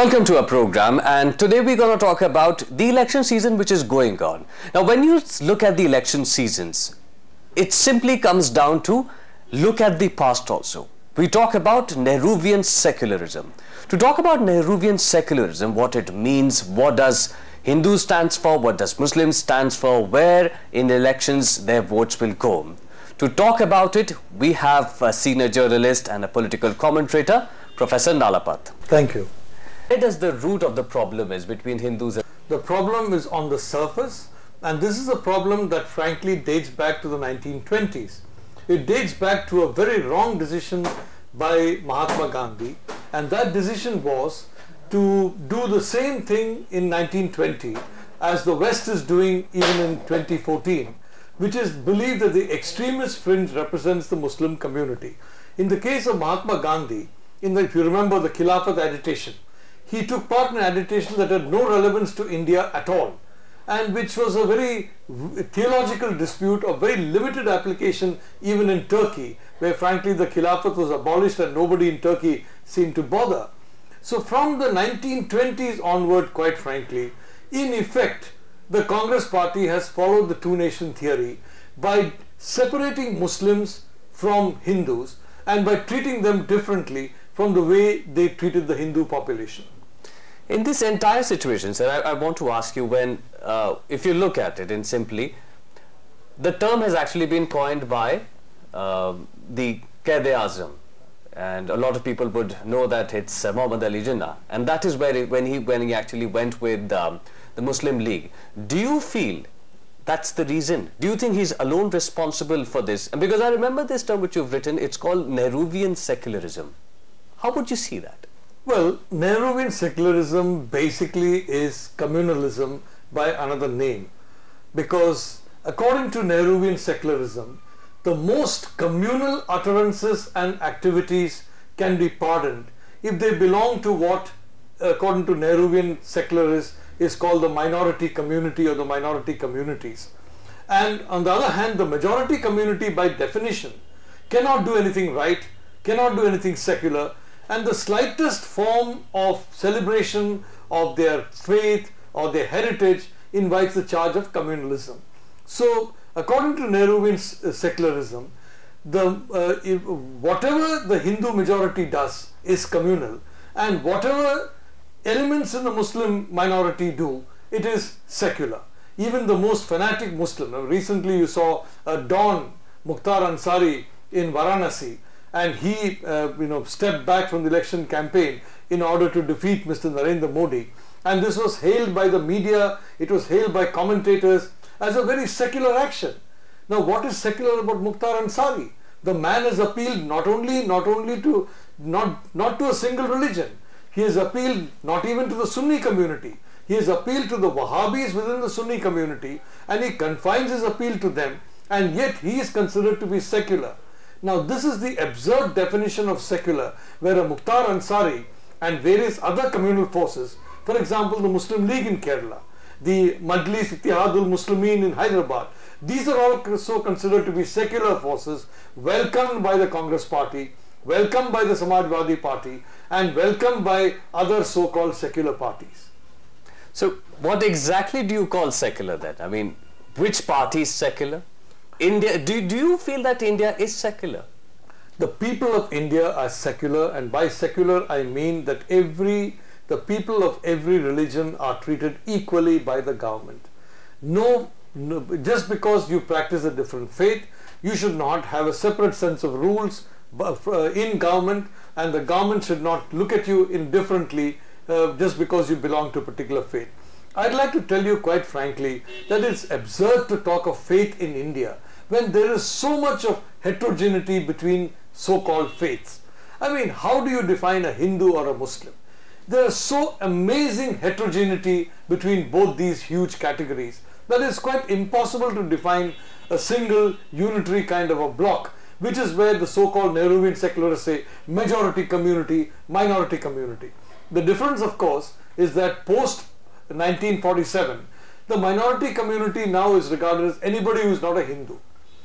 Welcome to our program, and today we're going to talk about the election season which is going on. Now, when you look at the election seasons, it simply comes down to look at the past also. We talk about Nehruvian secularism. To talk about Nehruvian secularism, what it means, what does Hindu stands for, what does Muslim stands for, where in elections their votes will go. To talk about it, we have a senior journalist and a political commentator, Professor Nalapat. Thank you. Where does the root of the problem is between Hindus and... The problem is on the surface, and this is a problem that frankly dates back to the 1920s. It dates back to a very wrong decision by Mahatma Gandhi, and that decision was to do the same thing in 1920 as the West is doing even in 2014, which is believe that the extremist fringe represents the Muslim community. In the case of Mahatma Gandhi, if you remember the Khilafat agitation, he took part in an agitation that had no relevance to India at all, and which was a very theological dispute of very limited application even in Turkey, where frankly the Khilafat was abolished and nobody in Turkey seemed to bother. So from the 1920s onward, quite frankly, in effect, the Congress party has followed the two-nation theory by separating Muslims from Hindus and by treating them differently from the way they treated the Hindu population. In this entire situation, sir, I want to ask you when, if you look at it in simply, the term has actually been coined by the Quaid-e-Azam, and a lot of people would know that it's Muhammad Ali Jinnah, and that is where when he actually went with the Muslim League. Do you feel that's the reason? Do you think he's alone responsible for this? And because I remember this term which you've written, it's called Nehruvian secularism. How would you see that? Well, Nehruvian secularism basically is communalism by another name, because according to Nehruvian secularism, the most communal utterances and activities can be pardoned if they belong to what, according to Nehruvian secularists, is called the minority community or the minority communities. And on the other hand, the majority community by definition cannot do anything right, cannot do anything secular, and the slightest form of celebration of their faith or their heritage invites the charge of communalism. So, according to Nehruvian secularism, whatever the Hindu majority does is communal, and whatever elements in the Muslim minority do, it is secular. Even the most fanatic Muslim, recently you saw Don Mukhtar Ansari in Varanasi, and he stepped back from the election campaign in order to defeat Mr. Narendra Modi, and this was hailed by the media, it was hailed by commentators as a very secular action. Now, what is secular about Mukhtar Ansari? The man has appealed not to a single religion. He has appealed not even to the Sunni community. He has appealed to the Wahhabis within the Sunni community, and he confines his appeal to them, and yet he is considered to be secular. Now, this is the absurd definition of secular, where a Mukhtar Ansari and various other communal forces, for example, the Muslim League in Kerala, the Majlis Ittihadul Muslimin in Hyderabad, these are all so considered to be secular forces, welcomed by the Congress party, welcomed by the Samajwadi party, and welcomed by other so-called secular parties. So, what exactly do you call secular then? I mean, which party is secular? India, do you feel that India is secular? The people of India are secular, and by secular I mean that the people of every religion are treated equally by the government. No, just because you practice a different faith, you should not have a separate sense of rules in government, and the government should not look at you indifferently just because you belong to a particular faith. I'd like to tell you quite frankly that it's absurd to talk of faith in India when there is so much of heterogeneity between so-called faiths. I mean, how do you define a Hindu or a Muslim? There is so amazing heterogeneity between both these huge categories that it's quite impossible to define a single unitary kind of a block, which is where the so-called Nehruvian secularists say majority community, minority community. The difference, of course, is that post 1947, the minority community now is regarded as anybody who is not a Hindu.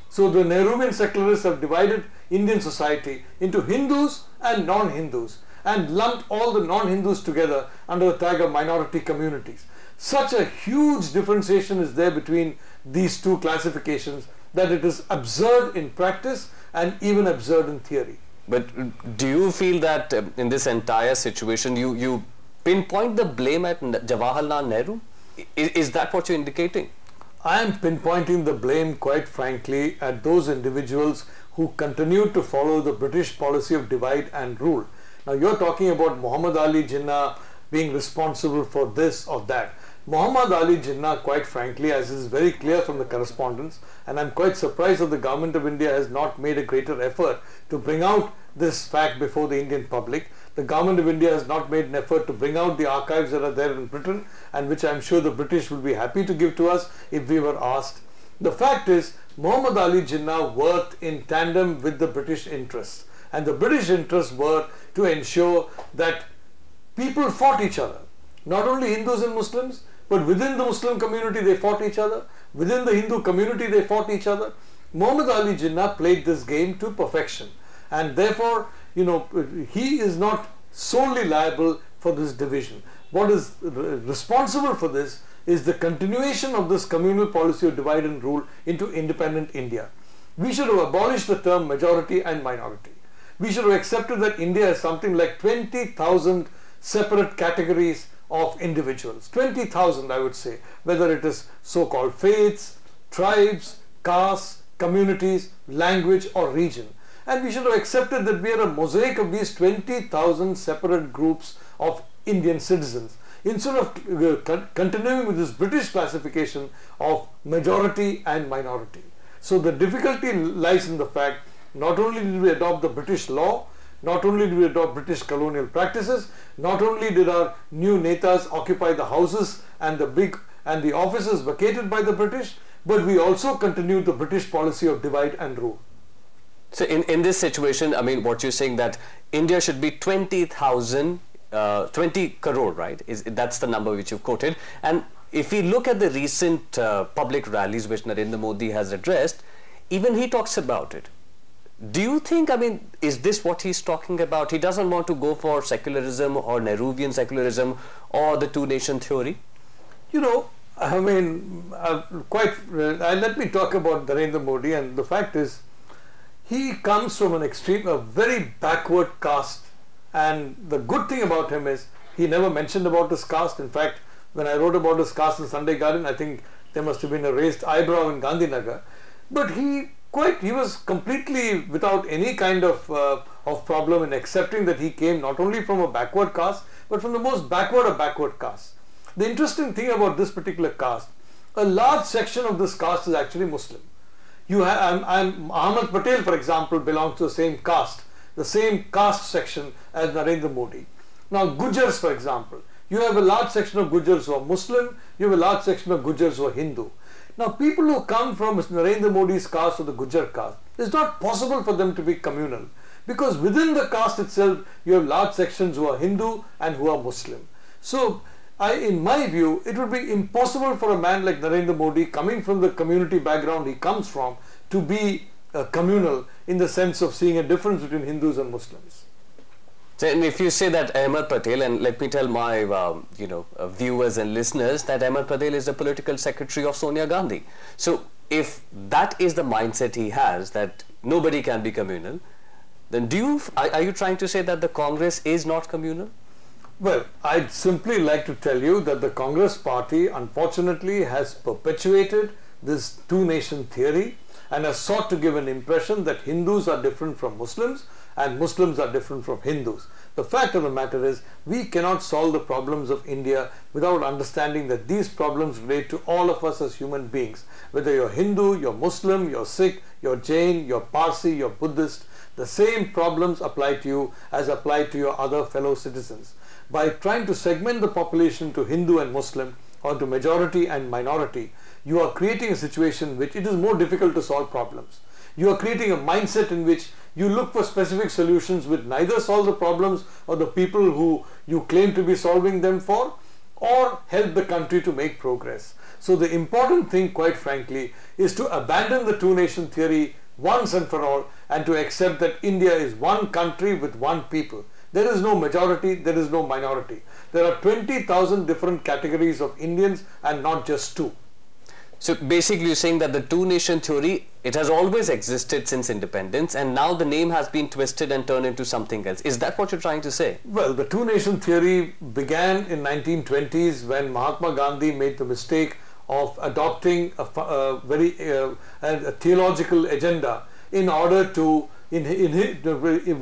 So the Nehruvian secularists have divided Indian society into Hindus and non-Hindus, and lumped all the non-Hindus together under the tag of minority communities. Such a huge differentiation is there between these two classifications that it is absurd in practice and even absurd in theory. But do you feel that in this entire situation you pinpoint the blame at Jawaharlal Nehru? Is that what you're indicating? I am pinpointing the blame, quite frankly, at those individuals who continue to follow the British policy of divide and rule. Now you're talking about Muhammad Ali Jinnah being responsible for this or that. Muhammad Ali Jinnah, quite frankly, as is very clear from the correspondence, and I'm quite surprised that the government of India has not made a greater effort to bring out this fact before the Indian public. The government of India has not made an effort to bring out the archives that are there in Britain, and which I'm sure the British will be happy to give to us if we were asked. The fact is, Muhammad Ali Jinnah worked in tandem with the British interests, and the British interests were to ensure that people fought each other. Not only Hindus and Muslims, but within the Muslim community they fought each other. Within the Hindu community they fought each other. Muhammad Ali Jinnah played this game to perfection, and therefore, he is not solely liable for this division. What is responsible for this is the continuation of this communal policy of divide and rule into independent India. We should have abolished the term majority and minority. We should have accepted that India has something like 20,000 separate categories of individuals. 20,000, I would say, whether it is so-called faiths, tribes, castes, communities, language or region. And we should have accepted that we are a mosaic of these 20,000 separate groups of Indian citizens, instead of continuing with this British classification of majority and minority. So the difficulty lies in the fact, not only did we adopt the British law, not only did we adopt British colonial practices, not only did our new netas occupy the houses and the offices vacated by the British, but we also continued the British policy of divide and rule. So in this situation, I mean, what you're saying that India should be 20,000, 20 crore, right? That's the number which you've quoted. And if we look at the recent public rallies which Narendra Modi has addressed, even he talks about it. Do you think, I mean, is this what he's talking about? He doesn't want to go for secularism or Nehruvian secularism or the two-nation theory? I mean, let me talk about Narendra Modi, and the fact is, he comes from a very backward caste, and the good thing about him is he never mentioned about his caste. In fact, when I wrote about his caste in Sunday Garden, I think there must have been a raised eyebrow in Gandhinagar. But he was completely without any kind of problem in accepting that he came not only from a backward caste, but from the most backward of backward castes. The interesting thing about this particular caste, a large section of this caste is actually Muslim. Ahmed Patel, for example, belongs to the same caste section as Narendra Modi. Now, Gujars, for example, you have a large section of Gujars who are Muslim, you have a large section of Gujars who are Hindu. Now, people who come from Narendra Modi's caste or the Gujar caste, it's not possible for them to be communal, because within the caste itself, you have large sections who are Hindu and who are Muslim. So, in my view, it would be impossible for a man like Narendra Modi, coming from the community background he comes from, to be communal in the sense of seeing a difference between Hindus and Muslims. So, and if you say that Ahmed Patel, and let me tell my viewers and listeners that Ahmed Patel is the political secretary of Sonia Gandhi. So, if that is the mindset he has, that nobody can be communal, then are you trying to say that the Congress is not communal? Well, I'd simply like to tell you that the Congress party unfortunately has perpetuated this two-nation theory and has sought to give an impression that Hindus are different from Muslims and Muslims are different from Hindus. The fact of the matter is, we cannot solve the problems of India without understanding that these problems relate to all of us as human beings. Whether you're Hindu, you're Muslim, you're Sikh, you're Jain, you're Parsi, you're Buddhist, the same problems apply to you as apply to your other fellow citizens. By trying to segment the population to Hindu and Muslim, or to majority and minority, you are creating a situation in which it is more difficult to solve problems. You are creating a mindset in which you look for specific solutions which neither solve the problems of the people who you claim to be solving them for, or help the country to make progress. So the important thing, quite frankly, is to abandon the two-nation theory once and for all, and to accept that India is one country with one people. There is no majority, there is no minority. There are 20,000 different categories of Indians and not just two. So basically you're saying that the two-nation theory, it has always existed since independence, and now the name has been twisted and turned into something else. Is that what you're trying to say? Well, the two-nation theory began in 1920s when Mahatma Gandhi made the mistake of adopting a very a theological agenda in order to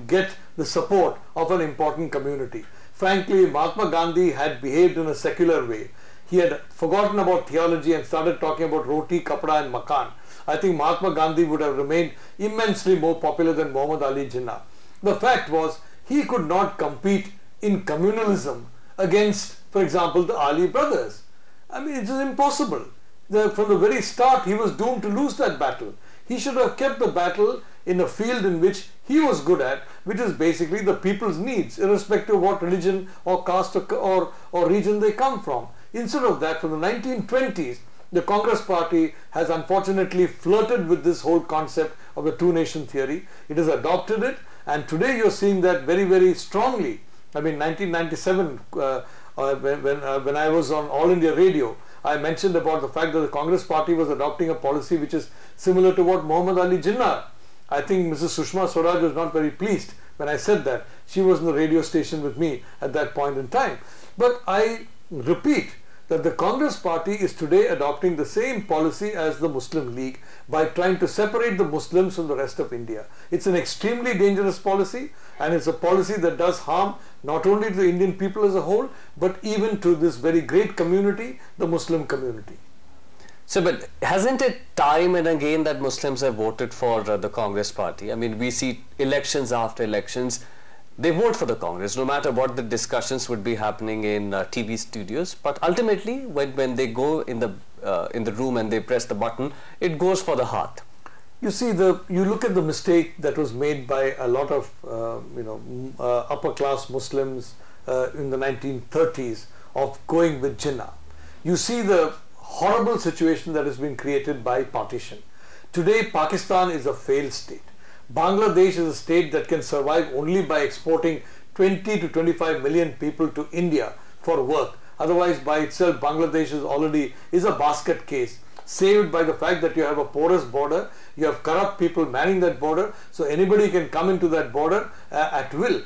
get the support of an important community. Frankly, Mahatma Gandhi had behaved in a secular way. He had forgotten about theology and started talking about roti, kapda and makan. I think Mahatma Gandhi would have remained immensely more popular than Muhammad Ali Jinnah. The fact was, he could not compete in communalism against, for example, the Ali brothers. I mean, it is impossible. From the very start, he was doomed to lose that battle. He should have kept the battle in a field in which he was good at, which is basically the people's needs, irrespective of what religion or caste or region they come from. Instead of that, from the 1920s, the Congress party has unfortunately flirted with this whole concept of the two-nation theory. It has adopted it, and today you're seeing that very, very strongly. I mean, 1997, when I was on All India Radio, I mentioned about the fact that the Congress party was adopting a policy which is similar to what Muhammad Ali Jinnah. I think Mrs. Sushma Swaraj was not very pleased when I said that. She was in the radio station with me at that point in time. But I repeat that the Congress party is today adopting the same policy as the Muslim League by trying to separate the Muslims from the rest of India. It's an extremely dangerous policy, and it's a policy that does harm not only to the Indian people as a whole, but even to this very great community, the Muslim community. So, but hasn't it time and again that Muslims have voted for the Congress party? I mean, we see elections after elections, they vote for the Congress, no matter what the discussions would be happening in TV studios. But ultimately, when they go in the room and they press the button, it goes for the heart. You see, you look at the mistake that was made by a lot of upper class Muslims in the 1930s of going with Jinnah. You see the horrible situation that has been created by partition. Today, Pakistan is a failed state. Bangladesh is a state that can survive only by exporting 20 to 25 million people to India for work. Otherwise, by itself, Bangladesh is a basket case, saved by the fact that you have a porous border, you have corrupt people manning that border, so anybody can come into that border at will.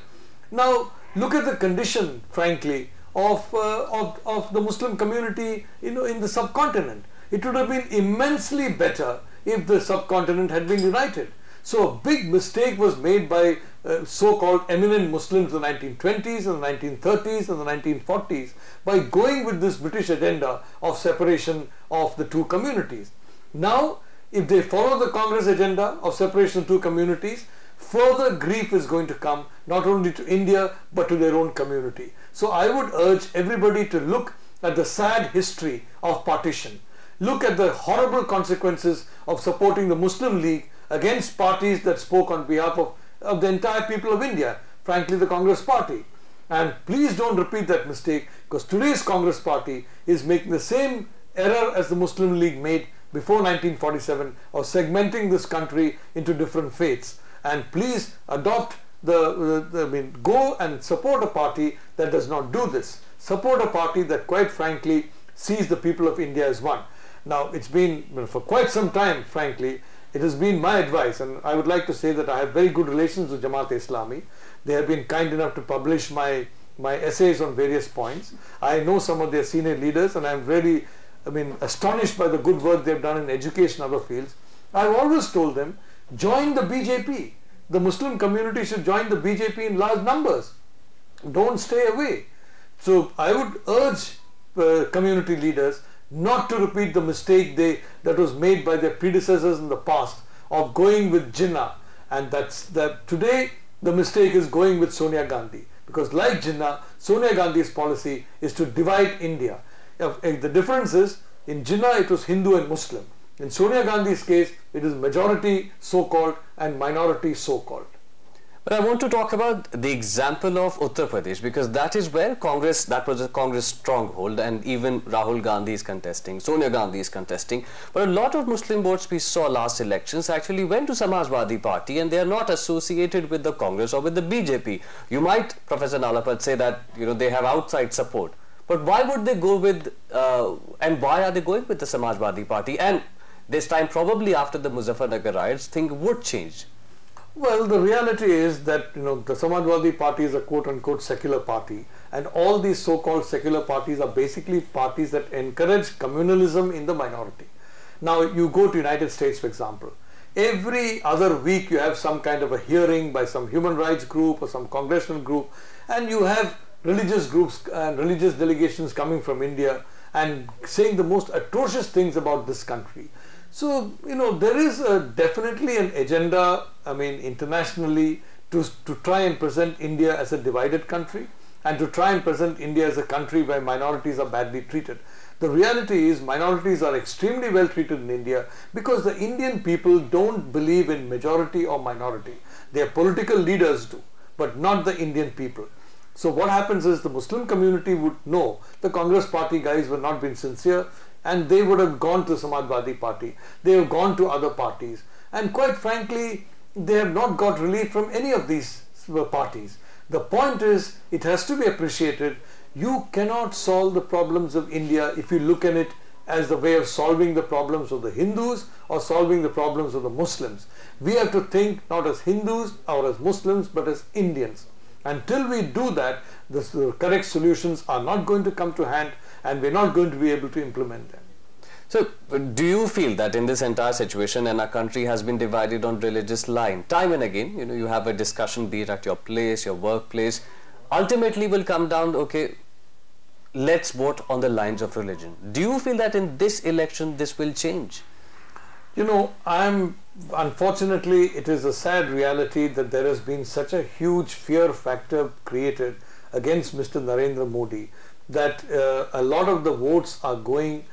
Now, look at the condition, frankly, of the Muslim community, in the subcontinent. It would have been immensely better if the subcontinent had been united. So a big mistake was made by so-called eminent Muslims in the 1920s and the 1930s and the 1940s by going with this British agenda of separation of the two communities. Now, if they follow the Congress agenda of separation of two communities, further grief is going to come not only to India but to their own community. So I would urge everybody to look at the sad history of partition. Look at the horrible consequences of supporting the Muslim League against parties that spoke on behalf of the entire people of India, frankly the Congress party. And please don't repeat that mistake, because today's Congress party is making the same error as the Muslim League made before 1947 of segmenting this country into different faiths. And please adopt go and support a party that does not do this. Support a party that quite frankly sees the people of India as one. Now, it's been for quite some time, frankly, it has been my advice, and I would like to say that I have very good relations with Jamaat-e-Islami. They have been kind enough to publish my essays on various points. I know some of their senior leaders, and I'm really, astonished by the good work they've done in education and other fields. I've always told them, join the BJP. The Muslim community should join the BJP in large numbers. Don't stay away. So I would urge community leaders not to repeat the mistake that was made by their predecessors in the past of going with Jinnah, and that today the mistake is going with Sonia Gandhi, because like Jinnah, Sonia Gandhi's policy is to divide India. The difference is, in Jinnah it was Hindu and Muslim. In Sonia Gandhi's case, it is majority so-called and minority so-called. But I want to talk about the example of Uttar Pradesh, because that is where Congress, that was a Congress stronghold, and even Rahul Gandhi is contesting, Sonia Gandhi is contesting. But a lot of Muslim votes we saw last elections actually went to Samajwadi Party, and they are not associated with the Congress or with the BJP. You might, Professor Nalapat, say that they have outside support. But why would they go with, and why are they going with the Samajwadi Party? And this time, probably after the Muzaffarnagar riots, things would change. Well, the reality is that the Samajwadi Party is a quote-unquote secular party, and all these so-called secular parties are basically parties that encourage communalism in the minority. Now, you go to United States, for example. Every other week, you have some kind of a hearing by some human rights group or some congressional group, and you have religious groups and religious delegations coming from India and saying the most atrocious things about this country. So, there is definitely an agenda, internationally to try and present India as a divided country, and to try and present India as a country where minorities are badly treated. The reality is minorities are extremely well treated in India because the Indian people don't believe in majority or minority. Their political leaders do, but not the Indian people. So what happens is the Muslim community would know the Congress party guys were not being sincere, and they would have gone to Samajwadi Party. They have gone to other parties. And quite frankly, they have not got relief from any of these parties. The point is, it has to be appreciated. You cannot solve the problems of India if you look at it as the way of solving the problems of the Hindus or solving the problems of the Muslims. We have to think not as Hindus or as Muslims, but as Indians. Until we do that, the correct solutions are not going to come to hand, and we're not going to be able to implement them. So, do you feel that in this entire situation, and our country has been divided on religious line, time and again, you have a discussion, be it at your place, your workplace, ultimately will come down, okay, let's vote on the lines of religion. Do you feel that in this election, this will change? Unfortunately, it is a sad reality that there has been such a huge fear factor created against Mr. Narendra Modi that a lot of the votes are going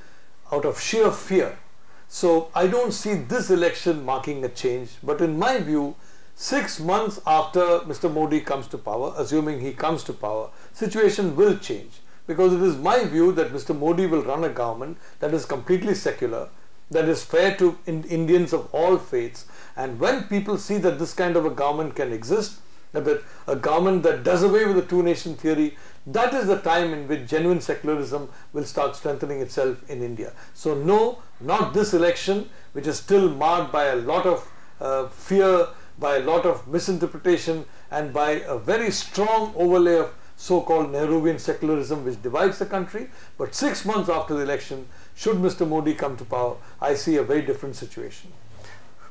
out of sheer fear. So I don't see this election marking a change, but in my view, 6 months after Mr. Modi comes to power, assuming he comes to power, situation will change, because it is my view that Mr. Modi will run a government that is completely secular, that is fair to Indians of all faiths. And when people see that this kind of a government can exist, that a government that does away with the two-nation theory, that is the time in which genuine secularism will start strengthening itself in India. So no, not this election, which is still marred by a lot of fear, by a lot of misinterpretation, and by a very strong overlay of so-called Nehruvian secularism which divides the country. But 6 months after the election, should Mr. Modi come to power, I see a very different situation.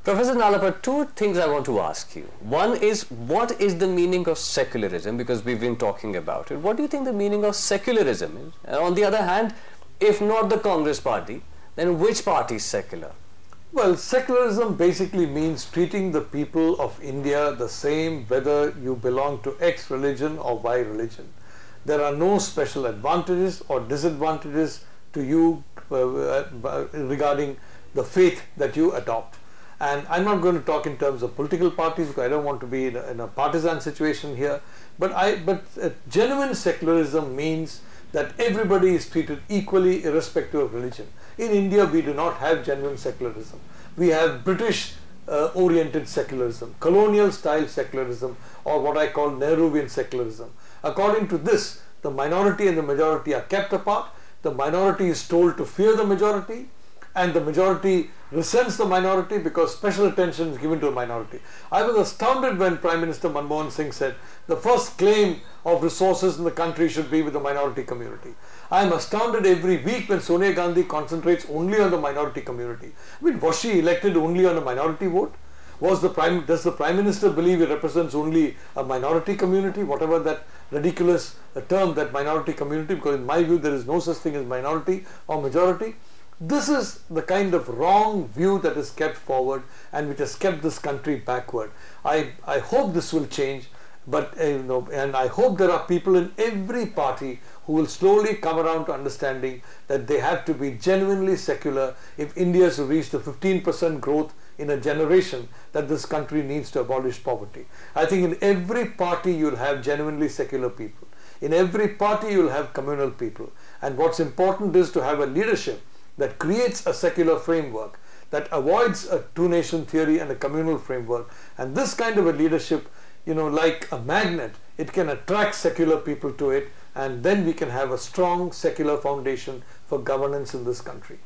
Professor Nalapat, two things I want to ask you. One is, what is the meaning of secularism? Because we've been talking about it. What do you think the meaning of secularism is? And on the other hand, if not the Congress party, then which party is secular? Well, secularism basically means treating the people of India the same whether you belong to X religion or Y religion. There are no special advantages or disadvantages to you regarding the faith that you adopt. And I'm not going to talk in terms of political parties because I don't want to be in a partisan situation here. But genuine secularism means that everybody is treated equally irrespective of religion. In India, we do not have genuine secularism. We have British oriented secularism, colonial style secularism, or what I call Nehruvian secularism. According to this, the minority and the majority are kept apart. The minority is told to fear the majority, and the majority resents the minority because special attention is given to the minority. I was astounded when Prime Minister Manmohan Singh said the first claim of resources in the country should be with the minority community. I am astounded every week when Sonia Gandhi concentrates only on the minority community. Was she elected only on a minority vote? Does the Prime Minister believe he represents only a minority community, whatever that ridiculous term, that minority community, because in my view there is no such thing as minority or majority. This is the kind of wrong view that is kept forward and which has kept this country backward. I hope this will change, but and I hope there are people in every party who will slowly come around to understanding that they have to be genuinely secular if India is to reach the 15% growth in a generation that this country needs to abolish poverty. I think in every party you'll have genuinely secular people. In every party you'll have communal people. And what's important is to have a leadership that creates a secular framework, that avoids a two-nation theory and a communal framework. And this kind of a leadership, like a magnet, it can attract secular people to it, and then we can have a strong secular foundation for governance in this country.